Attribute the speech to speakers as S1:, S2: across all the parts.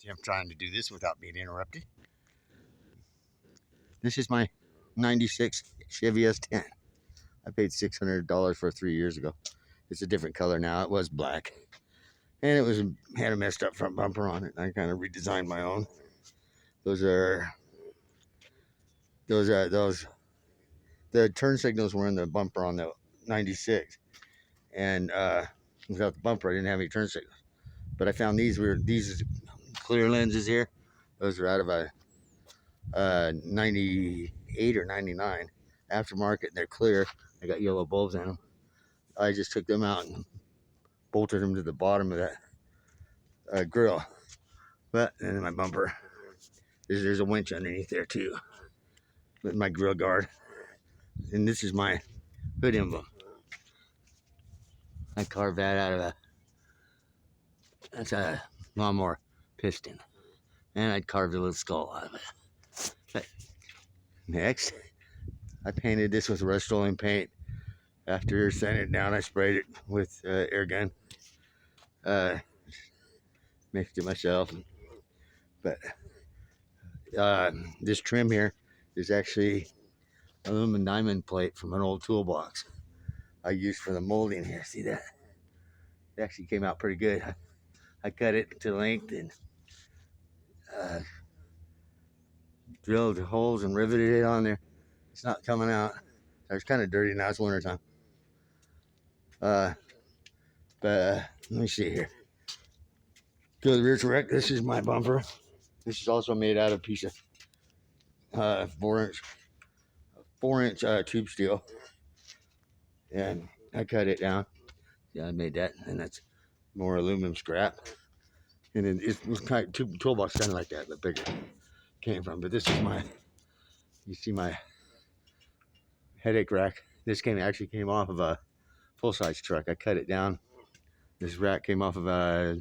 S1: I'm trying to do this without being interrupted. This is my 96 Chevy S-10. I paid $600 for it 3 years ago. It's a different color now. It was black. And it was had a messed up front bumper on it. I kind of redesigned my own. The turn signals were in the bumper on the 96. And without the bumper, I didn't have any turn signals. But I found these clear lenses here. Those are out of a 98 or 99 aftermarket. They're clear. They got yellow bulbs in them. I just took them out and bolted them to the bottom of that grill. But and my bumper, there's a winch underneath there too, with my grill guard. And this is my hood emblem. I carved that out of that's a lawnmower piston, and I carved a little skull out of it. But next, I painted this with Rust-Oleum paint. After sanding it down, I sprayed it with air gun. Mixed it myself. But this trim here is actually aluminum diamond plate from an old toolbox I used for the molding here. See that? It actually came out pretty good. I cut it to length and drilled holes and riveted it on there. It's not coming out. It's kind of dirty now. It's winter time. But let me see here. Go to the rear direct. This is my bumper. This is also made out of a piece of 4-inch tube steel, and I cut it down. Yeah, I made that, and that's more aluminum scrap. And then it was kind of toolbox, kind of like that, but bigger. Came from. But this is you see my headache rack. This actually came off of a full-size truck. I cut it down. This rack came off of a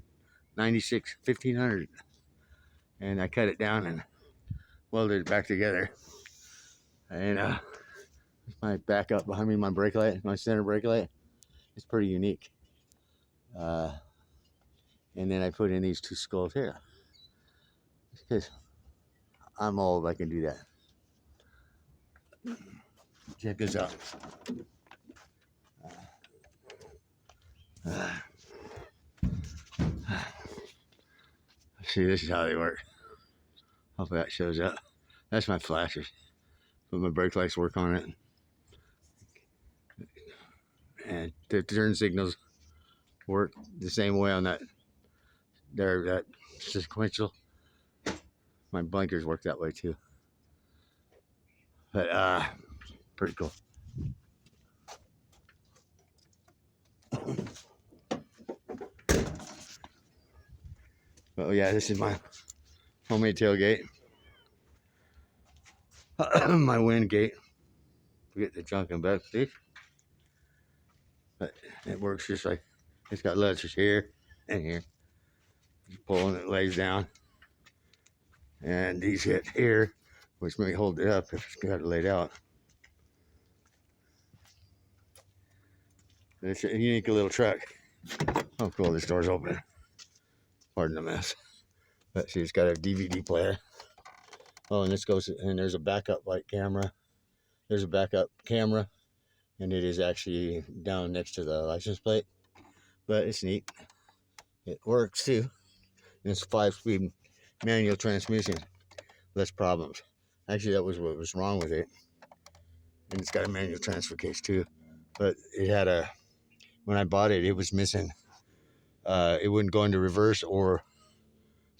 S1: 96 1500, and I cut it down and welded it back together. And my backup behind me, my brake light, my center brake light, it's pretty unique. And then I put in these two skulls here because I'm old. I can do that. Check this out. See, this is how they work. Hopefully that shows up. That's my flashers. Put my brake lights work on it. And the turn signals work the same way on that sequential. My blinkers work that way too. But pretty cool. Oh yeah, this is my homemade tailgate. My wind gate. Forget the junk and back, see? But it works just like, it's got levers here and here. You pull and it lays down. And these hit here, which may hold it up if it's got it laid out. It's a unique little truck. Oh cool, this door's open. Pardon the mess. But see, it's got a DVD player. Oh, and this goes, and there's a backup light camera. There's a backup camera, and it is actually down next to the license plate. But it's neat. It works too. And it's 5-speed manual transmission. Less problems. Actually, that was what was wrong with it. And it's got a manual transfer case too. But it had when I bought it, it was missing. It wouldn't go into reverse or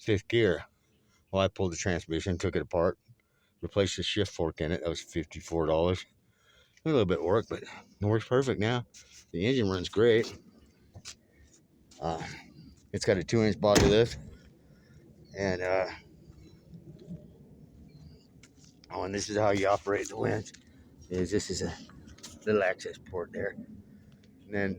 S1: 5th gear. Well, I pulled the transmission, took it apart, replaced the shift fork in it. That was $54. A little bit of work, but it works perfect now. The engine runs great. It's got a 2-inch body lift, and and this is how you operate the winch. This is a little access port there, and then